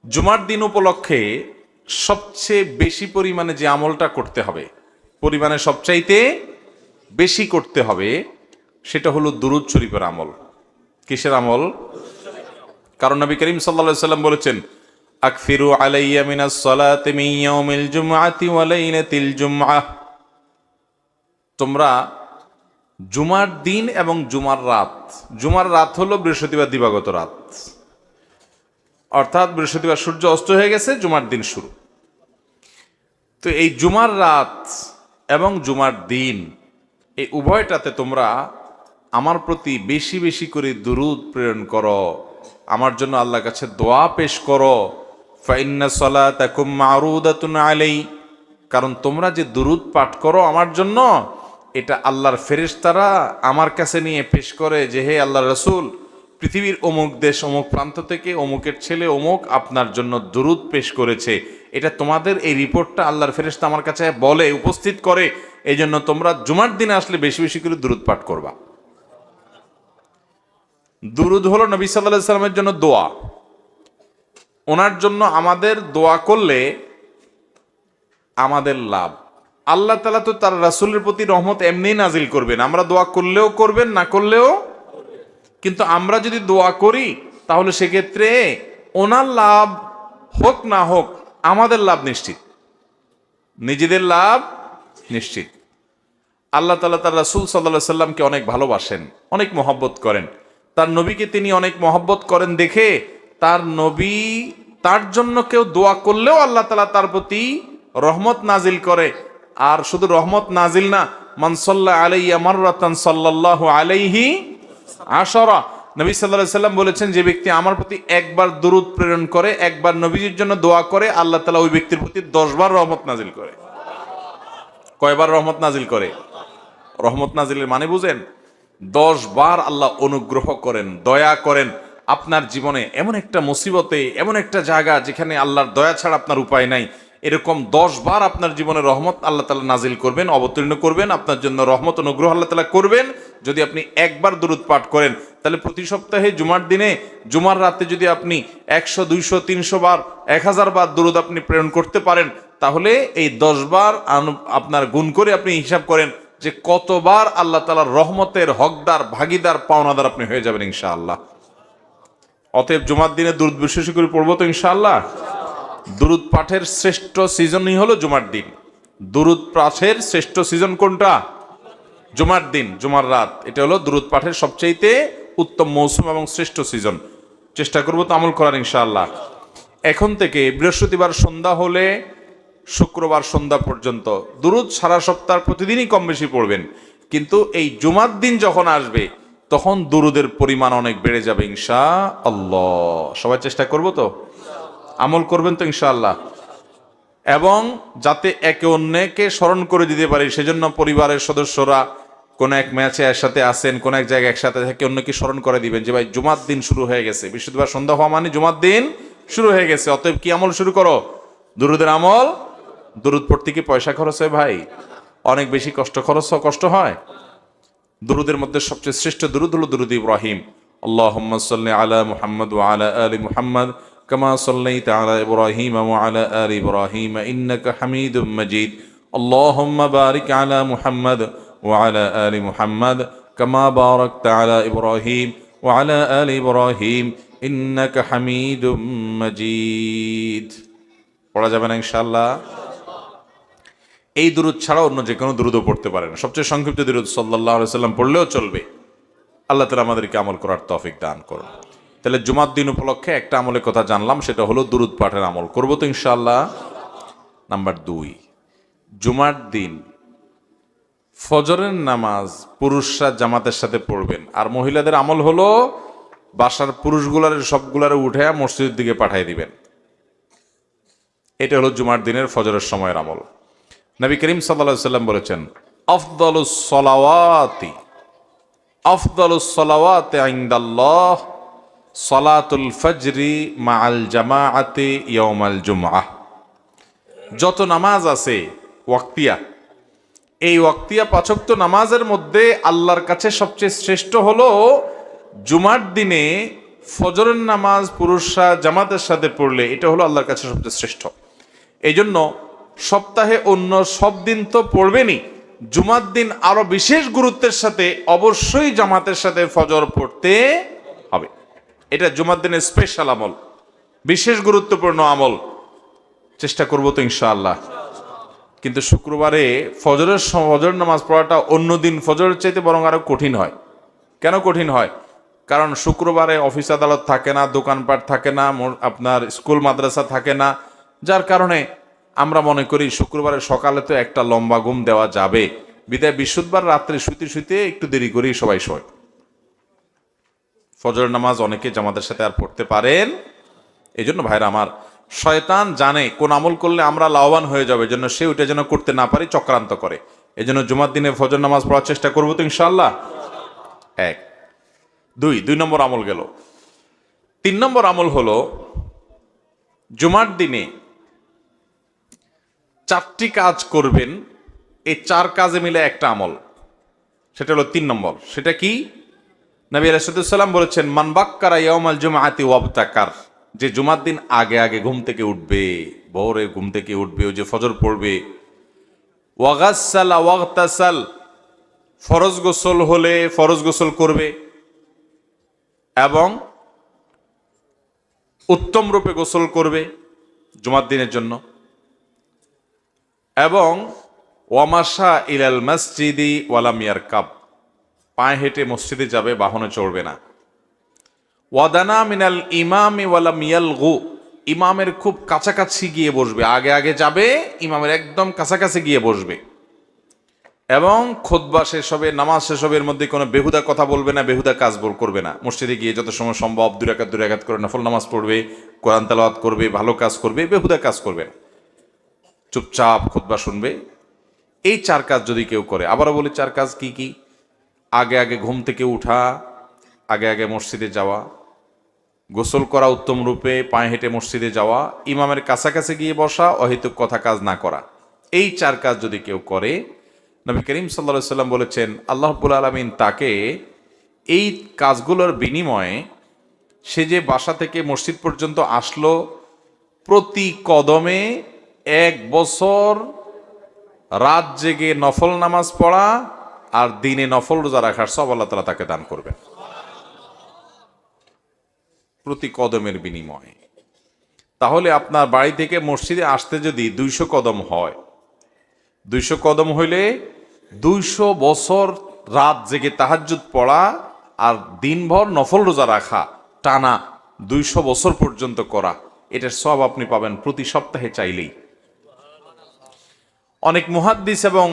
জুমার দিন উপলক্ষে সবচেয়ে বেশি পরিমাণে যে আমলটা করতে হবে, পরিমাণে সবচাইতে বেশি করতে হবে, সেটা হলো দুরূদ শরীফের আমল। কিসের আমল? কারণ নবী করিম সাল্লাল্লাহু আলাইহি সাল্লাম বলেছেন, আকফিরু আলাইয়া মিনাস সালাতি মিন ইয়াউমিল জুমআতি ওয়া লাইলাতিল জুমআহ। তোমরা জুমার দিন এবং জুমার রাত হলো বৃহস্পতিবার দিবাগত রাত, অর্থাৎ বৃহস্পতিবার সূর্য অস্ত হয়ে গেছে, জুমার দিন শুরু। তো এই জুমার রাত এবং জুমার দিন, এই উভয়টাতে তোমরা আমার প্রতি বেশি বেশি করে দুরূদ প্রেরণ করো, আমার জন্য আল্লাহর কাছে দোয়া পেশ করো। ফাইন্না সালাতাকুম মারুদাতুন আলাই, কারণ তোমরা যে দুরূদ পাঠ করো আমার জন্য, এটা আল্লাহর ফেরেশতারা আমার কাছে নিয়ে পেশ করে যে, হে আল্লাহর রাসূল, পৃথিবীর অমুক দেশ অমুক প্রান্ত থেকে অমুকের ছেলে অমুক আপনার জন্য দুরূদ পেশ করেছে। এটা তোমাদের এই রিপোর্টটা আল্লাহর ফেরেশতা আমার কাছে বলে, উপস্থিত করে। এই জন্য তোমরা জুমার দিনে আসলে বেশি বেশি করে দুরূদ পাঠ করবা। দুরূদ হলো নবী সাল্লাল্লাহু আলাইহি সাল্লামের জন্য দোয়া। ওনার জন্য আমাদের দোয়া করলে আমাদের লাভ। আল্লাহ তাআলা তো তার রাসূলের প্রতি রহমত এমনিই নাজিল করবেন, আমরা দোয়া করলেও করবেন, না করলেও। কিন্তু আমরা যদি দোয়া করি তাহলে সেক্ষেত্রে ওনার লাভ হোক না হোক আমাদের লাভ নিশ্চিত, নিজেদের লাভ নিশ্চিত। আল্লাহ তাআলা তার রাসূল সাল্লাল্লাহু আলাইহি সাল্লামকে অনেক ভালোবাসেন, অনেক মহব্বত করেন। তার নবীকে তিনি অনেক মহব্বত করেন দেখে তার নবী, তার জন্য কেউ দোয়া করলেও আল্লাহ তাআলা তার প্রতি রহমত নাজিল করে। আর শুধু রহমত নাজিল না, মান সাল্লা আলাইয়া মাররাতান সাল্লাল্লাহু আলাইহি আশারা। নবী সাল্লাল্লাহু আলাইহি সাল্লাম বলেছেন, যে ব্যক্তি আমার প্রতি একবার দুরূদ প্রেরণ করে, একবার নবীজির জন্য দোয়া করে, আল্লাহ তাআলা ওই ব্যক্তির প্রতি 10 বার রহমত নাজিল করে। কয়বার রহমত নাজিল করে? রহমত নাজিলের মানে বুঝেন? 10 বার আল্লাহ অনুগ্রহ করেন, দয়া করেন। আপনার জীবনে এমন একটা মুসিবতে, এমন একটা জায়গা যেখানে আল্লাহর দয়া ছাড়া আপনার উপায় নাই, এরকম 10 বার আপনার জীবনে রহমত আল্লাহ তাআলা নাজিল করবেন, অবতীর্ণ করবেন, আপনার জন্য রহমত অনুগ্রহ আল্লাহ তাআলা করবেন যদি আপনি একবার দুরূদ পাঠ করেন। তাহলে প্রতি সপ্তাহে জুমার দিনে, জুমার রাতে যদি আপনি 100, 200, 300 বার, 1000 বার দুরূদ আপনি প্রেরণ করতে পারেন, তাহলে এই 10 বার আপনার গুণ করে আপনি হিসাব করেন যে কতবার আল্লাহ তাআলার রহমতের হকদার, ভাগীদার, পাওনাদার আপনি হয়ে যাবেন ইনশাআল্লাহ। অতএব জুমার দিনে দুরূদ বিশেষ করে পড়বো তো ইনশাআল্লাহ। দুরূদ পাঠের শ্রেষ্ঠ সিজনই হলো জুমার দিন। দুরূদ পাঠের শ্রেষ্ঠ সিজন কোনটা? জুমার দিন, জুমার রাত। এটা হলো দুরূদ পাঠের সবচাইতে উত্তম মৌসুম এবং শ্রেষ্ঠ সিজন। চেষ্টা করবো তো আমল করার ইনশাআল্লাহ। এখন থেকে বৃহস্পতিবার সন্ধ্যা হলে শুক্রবার সন্ধ্যা পর্যন্ত দুরূদ সারা সপ্তাহ প্রতিদিনই কম বেশি পড়বেন। কিন্তু এই জুমার দিন যখন আসবে তখন দুরূদের পরিমাণ অনেক বেড়ে যাবে ইনশাআল্লাহ। সবাই চেষ্টা করবো তো, আমল করবেন তো ইনশাআল্লাহ। এবং যাতে একে অন্যকে স্মরণ করে দিতে পারি, সেজন্য পরিবারের সদস্যরা কোন এক ম্যাচে একসাথে আসেন, কোন এক জায়গায় একসাথে থেকে অন্যকে স্মরণ করে দিবেন যে ভাই জুমার দিন শুরু হয়ে গেছে, বৃহস্পতিবার সন্ধ্যা হওয়া মানে জুমার দিন শুরু হয়ে গেছে। অতএব কি আমল শুরু করো? দুরূদের আমল। দুরূদ পড়তে কি পয়সা খরচ হয় ভাই? অনেক বেশি কষ্ট হয়। দুরূদের মধ্যে সবচেয়ে শ্রেষ্ঠ দুরূদ হলো দুরূদ ইব্রাহিম। আল্লাহুম্মা সাল্লি আলা মুহাম্মাদ ওয়া আলা আলি মুহাম্মাদ কামা সাল্লাইতা আলা ইব্রাহিম ওয়া আলা আলি ইব্রাহিম ইন্নাকা হামিদুম মাজিদ। আল্লাহুম্মা বারিক আলা মুহাম্মাদ ওয়া আলা আলি মুহাম্মাদ কামা বারাকতা আলা ইব্রাহিম ওয়া আলা আলি ইব্রাহিম ইন্নাকা হামিদুম মাজিদ। পড়া যাবে না ইনশাআল্লাহ। এই দুরূদ ছাড়া অন্য যে কোনো দুরূদও পড়তে পারেন। সবচেয়ে সংক্ষিপ্ত দুরূদ সাল্লাল্লাহু আলাইহি সাল্লাম পড়লেও চলবে। আল্লাহ তাআলা আমাদেরকে আমল করার তৌফিক দান করুন। তাহলে জুমার দিন উপলক্ষে একটা আমলের কথা জানলাম, সেটা হলো দুরূদ পাঠের আমল। করবো তো ইনশাআল্লাহ। নাম্বার 2, জুমার দিন ফজরের নামাজ পুরুষরা জামাতের সাথে পড়বেন। আর মহিলাদের আমল হলো বাসার পুরুষগুলার সবগুলারে উঠে মসজিদের দিকে পাঠিয়ে দিবেন। এটা হলো জুমার দিনের ফজরের সময়ের আমল। নবী করিম সাল্লাল্লাহু আলাইহি সাল্লাম বলেছেন, আফদালুস সালাওয়াতি ইনদাল্লাহ সালাতুল ফজরি মাআল জামাআতি ইয়াউমাল জুমআহ। যত নামাজ আছে ওয়াক্তিয়া, এই ওয়াক্তিয়া 5 ওয়াক্ত নামাজের মধ্যে আল্লাহর কাছে সবচেয়ে শ্রেষ্ঠ হলো জুমার দিনে ফজরের নামাজ পুরুষরা জামাতের সাথে পড়লে এটা হলো আল্লাহর কাছে সবচেয়ে শ্রেষ্ঠ। এই জন্য সপ্তাহে অন্য সব দিন তো পড়বেনই, জুমার দিন আরো বিশেষ গুরুত্বের সাথে অবশ্যই জামাতের সাথে ফজর পড়তে হবে। এটা জুমার দিনের স্পেশাল আমল, বিশেষ গুরুত্বপূর্ণ আমল। চেষ্টা করবো তো ইনশাআল্লাহ। কিন্তু শুক্রবারে ফজর নামাজ পড়াটা অন্য দিন ফজরের চাইতে বরং আরো কঠিন হয়। কেন কঠিন হয়? কারণ শুক্রবারে অফিস আদালত থাকে না, দোকানপাট থাকে না, আপনার স্কুল মাদ্রাসা থাকে না, যার কারণে আমরা মনে করি শুক্রবারে সকালে তো একটা লম্বা ঘুম দেওয়া যাবে, বিদায় বৃহস্পতিবার রাত্রে শুতে শুতে একটু দেরি করেই সবাই শোয়। ফজর নামাজ অনেকে জামাতের সাথে আর পড়তে পারেন। এই জন্য ভাইরা আমার, শয়তান জানে কোন আমল করলে আমরা লাভবান হয়ে যাবে, জন্য সে ওইটা যেন করতে না পারি চক্রান্ত করে। এই জন্য জুমার দিনে ফজর নামাজ পড়ার চেষ্টা করবো তো ইনশাআল্লাহ। এক, দুই নম্বর আমল গেল। 3 নম্বর আমল হলো জুমার দিনে 4টি কাজ করবেন। এই 4 কাজে মিলে একটা আমল, সেটা হলো 3 নম্বর। সেটা কি? নবী আলাইহিস সালাম বলেছেন, মান বাক্কারা ইয়াউমাল জুমআতি ওয়াবতাকার, যে জুমার দিন আগে আগে ঘুম থেকে উঠবে, ভোরে ঘুম থেকে উঠবে, ওই যে ফজর পড়বে, ওয়াগাসসালা ওয়াগতাসাল, ফরজ গোসল হলে ফরজ গোসল করবে এবং উত্তম রূপে গোসল করবে জুমার দিনের জন্য, এবং ওয়ামাশা ইলাল মসজিদি ওয়ালাম ইয়ারকাব, পায়ে হেঁটে মসজিদে যাবে, বাহনে চড়বে না। ওয়াদানা মিনাল ইমামি ওয়ালাম ইয়ালগু, ইমামের খুব কাছাকাছি গিয়ে বসবে, আগে আগে যাবে, ইমামের একদম কাছাকাছি গিয়ে বসবে, এবং খুতবা শেষ হবে, নামাজ শেষ হবে, এর মধ্যে কোনো বেহুদা কথা বলবে না, বেহুদা কাজ করবে না। মসজিদে গিয়ে যত সময় সম্ভব 2 রাকাত করে নফল নামাজ পড়বে, কোরআন তেলাওয়াত করবে, ভালো কাজ করবে, বেহুদা কাজ করবে না, চুপচাপ খুতবা শুনবে। এই 4 কাজ যদি কেউ করে, আবারও বলি 4 কাজ কি কি? আগে আগে ঘুম থেকে উঠা, আগে আগে মসজিদে যাওয়া, গোসল করা উত্তম রূপে, পায়ে হেঁটে মসজিদে যাওয়া, ইমামের কাছাকাছি গিয়ে বসা, অহেতুক কথা কাজ না করা। এই 4 কাজ যদি কেউ করে, নবী করিম সাল্লাল্লাহু আলাইহি সাল্লাম বলেছেন, আল্লাহ রাব্বুল আলামিন তাকে এই কাজগুলোর বিনিময়ে, সে যে বাসা থেকে মসজিদ পর্যন্ত আসলো, প্রতি কদমে 1 বছর রাত জেগে নফল নামাজ পড়া আর দিনে নফল রোজা রাখার সব আল্লাহ তাআলা তাকে দান করবেন, প্রতি কদমের বিনিময়ে। তাহলে আপনার বাড়ি থেকে মসজিদে আসতে যদি 200 কদম হয়, 200 কদম হইলে 200 বছর রাত জেগে তাহাজ্জুদ পড়া আর দিনভর নফল রোজা রাখা, টানা 200 বছর পর্যন্ত করা, এটার সব আপনি পাবেন প্রতি সপ্তাহে চাইলেই। অনেক মুহাদ্দিস এবং